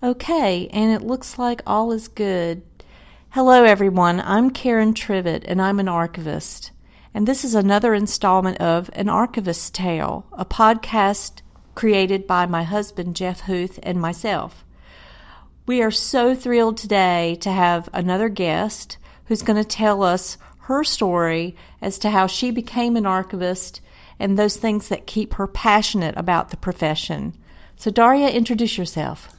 Okay, and it looks like all is good. Hello, everyone. I'm Karen Trivet, and I'm an archivist. And this is another installment of An Archivist's Tale, a podcast created by my husband, Jeff Huth, and myself. We are so thrilled today to have another guest who's going to tell us her story as to how she became an archivist and those things that keep her passionate about the profession. So, Daria, introduce yourself.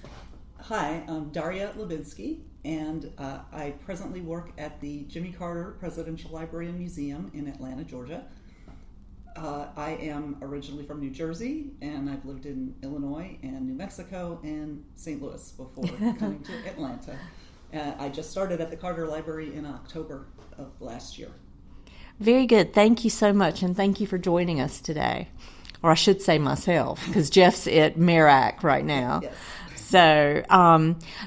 Hi, I'm Daria Labinsky, and I presently work at the Jimmy Carter Presidential Library and Museum in Atlanta, Georgia. I am originally from New Jersey, and I've lived in Illinois and New Mexico and St. Louis before coming to Atlanta. I just started at the Carter Library in October of last year. Very good. Thank you so much, and thank you for joining us today. Or I should say myself, because Jeff's at Merrick right now. Yes.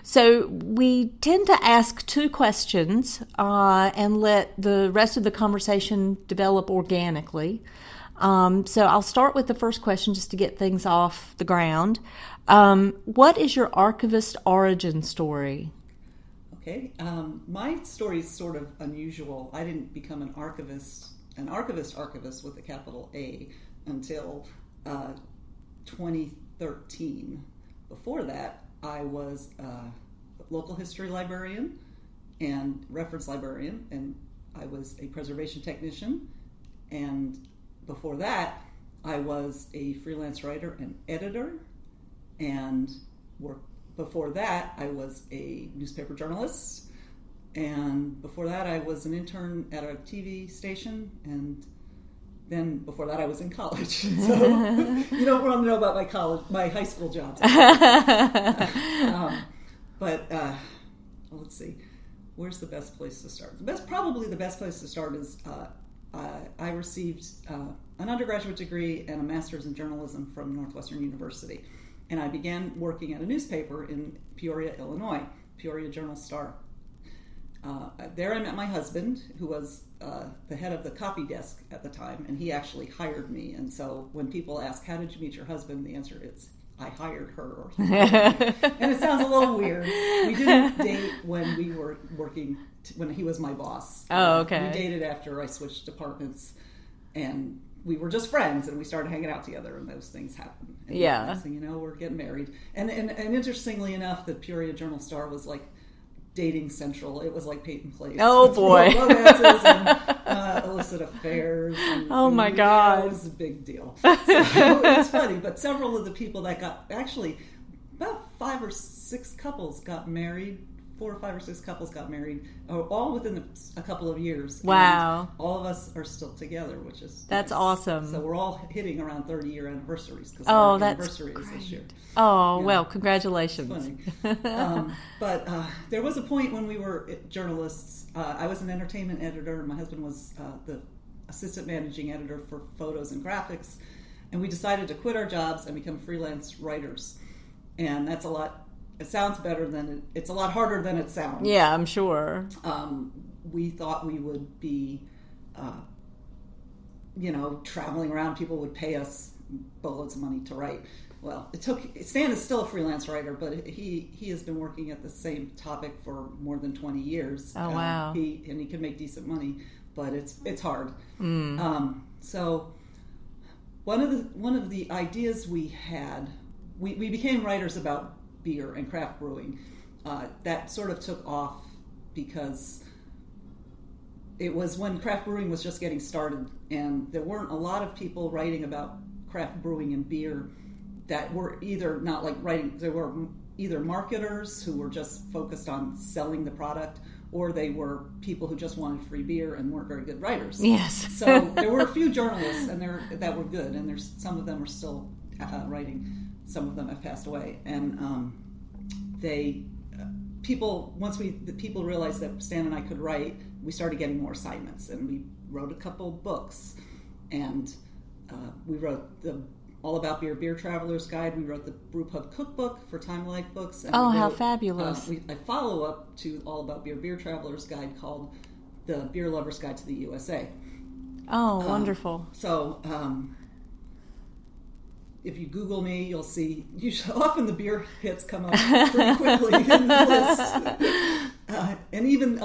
So we tend to ask two questions and let the rest of the conversation develop organically. So I'll start with the first question just to get things off the ground. What is your archivist origin story? Okay, my story is sort of unusual. I didn't become an archivist with a capital A, until 2013. Before that, I was a local history librarian and reference librarian, and I was a preservation technician. And before that, I was a freelance writer and editor. And before that, I was a newspaper journalist. And before that, I was an intern at a TV station. And then before that, I was in college. So you don't want to know about my high school jobs. Let's see. Where's the best place to start? Probably the best place to start is I received an undergraduate degree and a master's in journalism from Northwestern University. And I began working at a newspaper in Peoria, Illinois, Peoria Journal-Star. There I met my husband, who was the head of the copy desk at the time, and he actually hired me. And so when people ask, how did you meet your husband? The answer is, I hired her. Or he hired me. And it sounds a little weird. We didn't date when we were working, when he was my boss. Oh, okay. We dated after I switched departments, and we were just friends, and we started hanging out together, and those things happened. And yeah. Next thing you know, we're getting married. And interestingly enough, the Peoria Journal-Star was like dating central. It was like Peyton Place. Oh boy. Romances and illicit affairs. Oh my God. It was a big deal. So it's funny, but several of the people that about 5 or 6 couples got married. 4 or 5 or 6 couples got married, all within a couple of years. Wow. And all of us are still together, which is that's nice. Awesome. So we're all hitting around 30-year anniversaries, because our anniversary is this year. Oh, yeah. Well, congratulations. It's funny. But there was a point when we were journalists. I was an entertainment editor. My husband was the assistant managing editor for photos and graphics. And we decided to quit our jobs and become freelance writers. And that's a lot. It sounds better than it's a lot harder than it sounds. Yeah, I'm sure. We thought we would be, traveling around. People would pay us boatloads of money to write. Well, Stan is still a freelance writer, but he has been working at the same topic for more than 20 years. Oh, wow. He can make decent money, but it's hard. So one of the ideas we had, we became writers about beer and craft brewing. That sort of took off because it was when craft brewing was just getting started, and there weren't a lot of people writing about craft brewing and beer that were either not like writing. There were either marketers who were just focused on selling the product, or they were people who just wanted free beer and weren't very good writers. Yes. So there were a few journalists that were good, and there's some of them are still writing. Some of them have passed away, and people realized that Stan and I could write. We started getting more assignments, and we wrote a couple books, and we wrote the All About Beer Traveler's Guide. We wrote the Brewpub Cookbook for Time Life Books. And how fabulous! A follow-up to All About Beer Traveler's Guide called The Beer Lover's Guide to the USA. Oh, wonderful! So if you Google me, you'll see often the beer hits come up pretty quickly in the list. And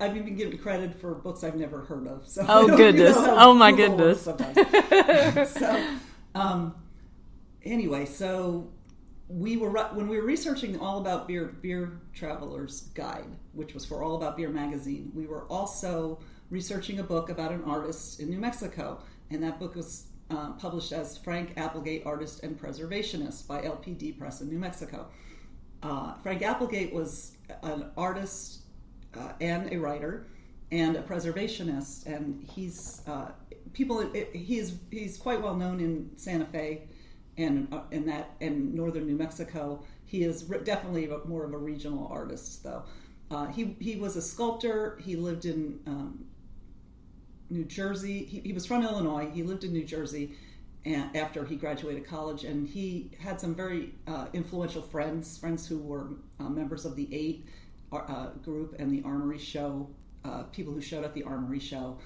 I've even given credit for books I've never heard of. So goodness! Oh my Google goodness! Sometimes. So anyway, so when we were researching All About Beer Traveler's Guide, which was for All About Beer magazine, we were also researching a book about an artist in New Mexico, and that book was published as Frank Applegate, Artist and Preservationist by LPD Press in New Mexico. Frank Applegate was an artist and a writer and a preservationist, and he's quite well known in Santa Fe and northern New Mexico. He is definitely more of a regional artist, though. He was a sculptor. He lived in New Jersey. He was from Illinois. He lived in New Jersey after he graduated college, and he had some very influential friends who were members of the 8 group and the Armory Show, people who showed at the Armory Show.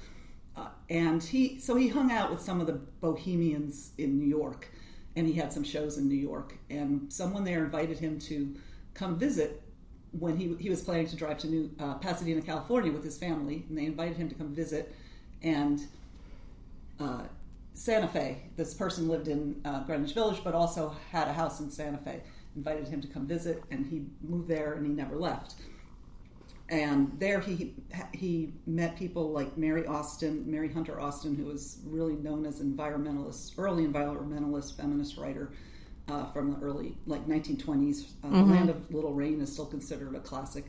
And he hung out with some of the bohemians in New York, and he had some shows in New York. And someone there invited him to come visit when he was planning to drive to Pasadena, California with his family, and they invited him to come visit. And Santa Fe, this person lived in Greenwich Village, but also had a house in Santa Fe, invited him to come visit, and he moved there and he never left. And there he met people like Mary Hunter Austin, who was really known as early environmentalist feminist writer from the early 1920s. The Land of Little Rain is still considered a classic.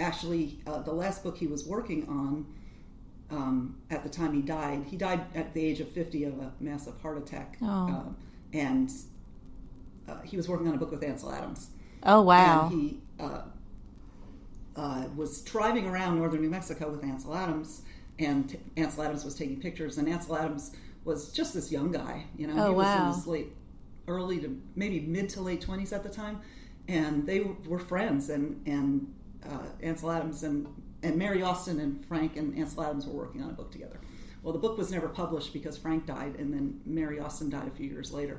Actually, the last book he was working on at the time he died at the age of 50 of a massive heart attack. And he was working on a book with Ansel Adams. Oh, wow. And he was driving around northern New Mexico with Ansel Adams, and Ansel Adams was taking pictures, and Ansel Adams was just this young guy, he was in his early to maybe mid to late 20s at the time, and they were friends, and Ansel Adams and Mary Austin and Frank and Ansel Adams were working on a book together. Well, the book was never published because Frank died, and then Mary Austin died a few years later.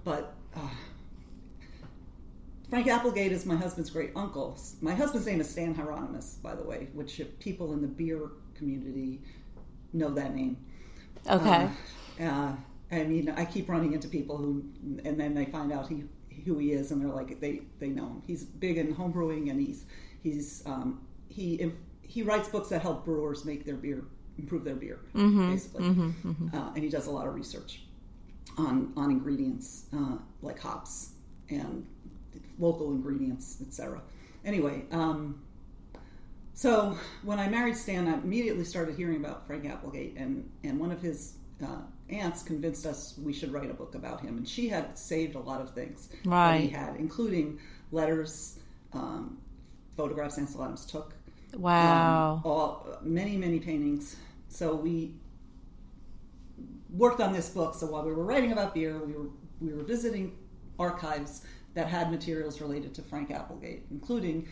But Frank Applegate is my husband's great uncle. My husband's name is Stan Hieronymus, by the way, which if people in the beer community know that name. Okay. I keep running into people and then they find out who he is, and they're like, they know him. He's big in homebrewing, and he writes books that help brewers make their beer, improve their beer, basically. And he does a lot of research on ingredients like hops and local ingredients, etc. Anyway, so when I married Stan, I immediately started hearing about Frank Applegate, and one of his aunts convinced us we should write a book about him, and she had saved a lot of things that he had, including letters, photographs Ansel Adams took. Wow. Many paintings. So we worked on this book. So while we were writing about beer, we were visiting archives that had materials related to Frank Applegate, including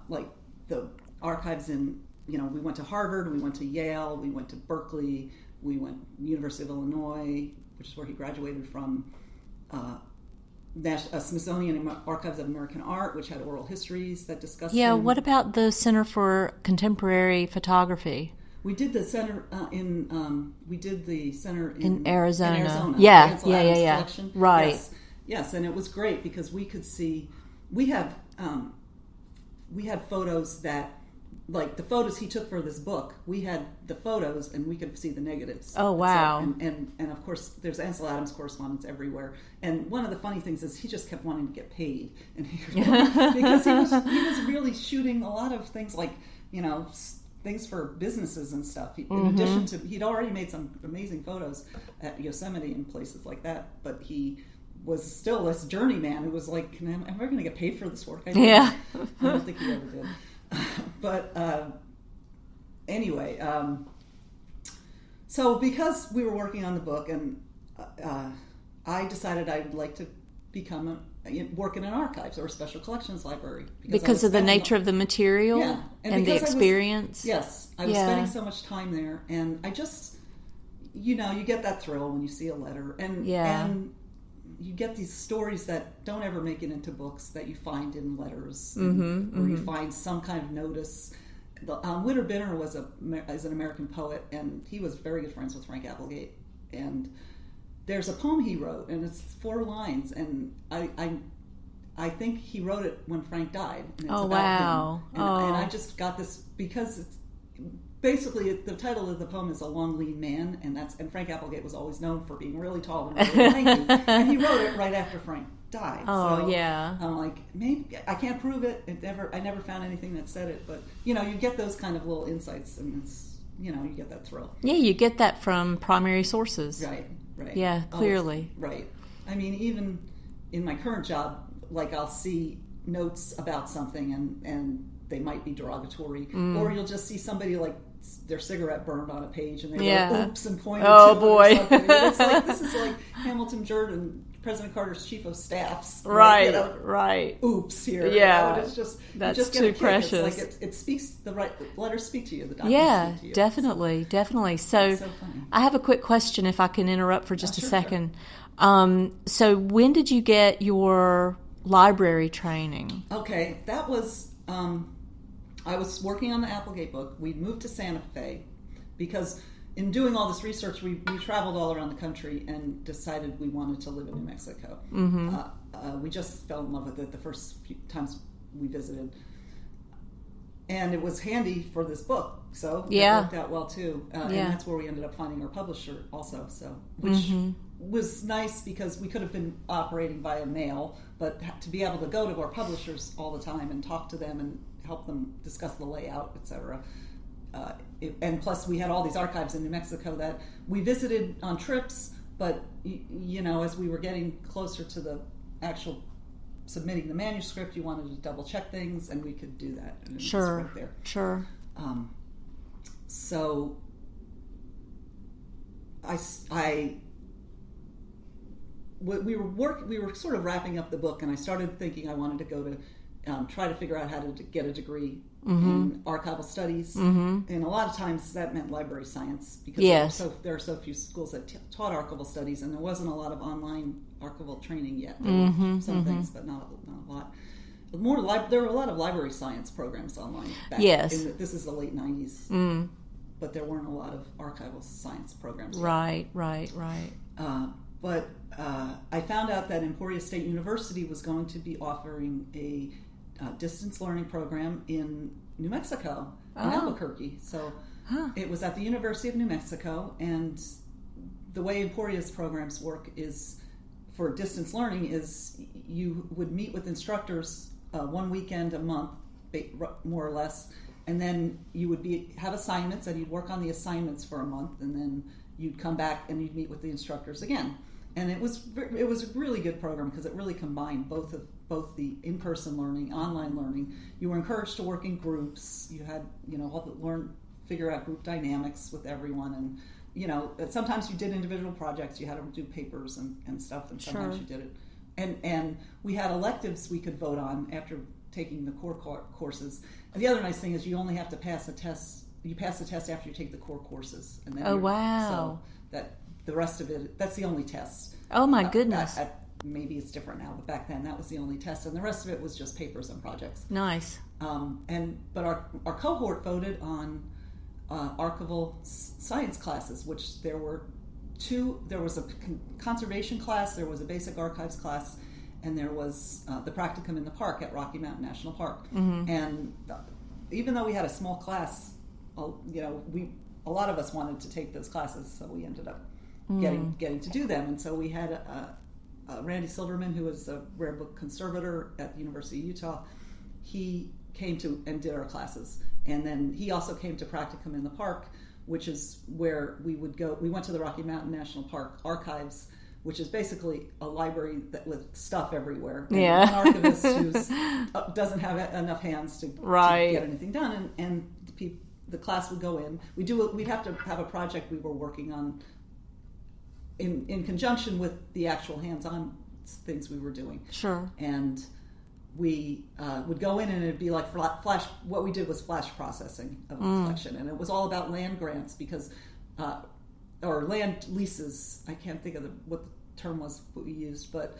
like the archives in, we went to Harvard, we went to Yale, we went to Berkeley, we went University of Illinois, which is where he graduated from, Smithsonian Archives of American Art, which had oral histories that discussed him. What about the Center for Contemporary Photography? We did the center in Arizona. In Arizona. Yeah. Collection. Right. Yes, and it was great because we could see. We had photos that, like the photos he took for this book. We had the photos, and we could see the negatives. Oh wow! And of course, there's Ansel Adams correspondence everywhere. And one of the funny things is he just kept wanting to get paid, and because he was really shooting a lot of things like things for businesses and stuff. In addition to, he'd already made some amazing photos at Yosemite and places like that, but he was still this journeyman who was like, am I going to get paid for this work? I don't think he ever did. But anyway, so because we were working on the book, and I decided I'd like to work in an archives or a special collections library. Because of the nature of the material and the experience? I was spending so much time there, and I just, you get that thrill when you see a letter, and you get these stories that don't ever make it into books that you find in letters, or you find some kind of notice. Winter Binner is an American poet, and he was very good friends with Frank Applegate. And there's a poem he wrote, and it's 4 lines, and I think he wrote it when Frank died. And it's about him. And I just got this because it's basically the title of the poem is A Long Lean Man, and Frank Applegate was always known for being really tall and really lanky, and he wrote it right after Frank died. I'm like, maybe I can't prove it. I never found anything that said it, but you get those kind of little insights, and it's you get that thrill. Yeah, you get that from primary sources. Right. Yeah, clearly. Right. I mean, even in my current job, like I'll see notes about something and they might be derogatory, or you'll just see somebody like their cigarette burned on a page and they go oops and point to it or something. And it's like, this is like Hamilton Jordan, President Carter's chief of staff's right oops here. It's just that's you just too get precious. It's like it speaks the letters speak to you, the documents speak to you. Definitely. So funny. I have a quick question if I can interrupt for just a second. Sure. So when did you get your library training? Okay, that was I was working on the Applegate book. We'd moved to Santa Fe because in doing all this research, we traveled all around the country and decided we wanted to live in New Mexico. We just fell in love with it the first few times we visited. And it was handy for this book, so it worked out well too. And that's where we ended up finding our publisher also, which was nice because we could have been operating via mail, but to be able to go to our publishers all the time and talk to them and help them discuss the layout, etc. And plus we had all these archives in New Mexico that we visited on trips, but as we were getting closer to the actual submitting the manuscript, you wanted to double check things, and we could do that. And sure, right there. Sure. So we were sort of wrapping up the book, and I started thinking I wanted to go to try to figure out how to get a degree in archival studies, and a lot of times that meant library science because there are so few schools that taught archival studies, and there wasn't a lot of online archival training yet. There were some things, but not a lot. There were a lot of library science programs online back this is the late 90s, but there weren't a lot of archival science programs yet. Right. But I found out that Emporia State University was going to be offering a distance learning program in New Mexico, in Albuquerque. So it was at the University of New Mexico, and the way Emporia's programs work is for distance learning is you would meet with instructors one weekend a month, more or less, and then you would have assignments, and you'd work on the assignments for a month, and then you'd come back and you'd meet with the instructors again. And it was a really good program because it really combined both the in-person learning, online learning. You were encouraged to work in groups. You had figure out group dynamics with everyone, and sometimes you did individual projects. You had to do papers and stuff, and sometimes you did it. And we had electives we could vote on after taking the core courses. And the other nice thing is you only have to pass a test. You pass the test after you take the core courses, and then so that. The rest of it, that's the only test. Oh my goodness. Maybe it's different now, but back then that was the only test, and the rest of it was just papers and projects. Nice. But our cohort voted on archival science classes, which there were 2. There was a conservation class, there was a basic archives class, and there was the practicum in the park at Rocky Mountain National Park. And even though we had a small class, a lot of us wanted to take those classes, so we ended up getting to do them. And so we had Randy Silverman, who was a rare book conservator at the University of Utah. He came to and did our classes, and then he also came to practicum in the park, which is where we would go. We went to the Rocky Mountain National Park archives, which is basically a library with stuff everywhere. And an archivist who doesn't have enough hands to get anything done, and the class would go in. We'd have to have a project we were working on in conjunction with the actual hands-on things we were doing. Sure. And we would go in, and it'd be like flash. What we did was flash processing of a collection, and it was all about land grants because or land leases. I can't think of what the term was we used, but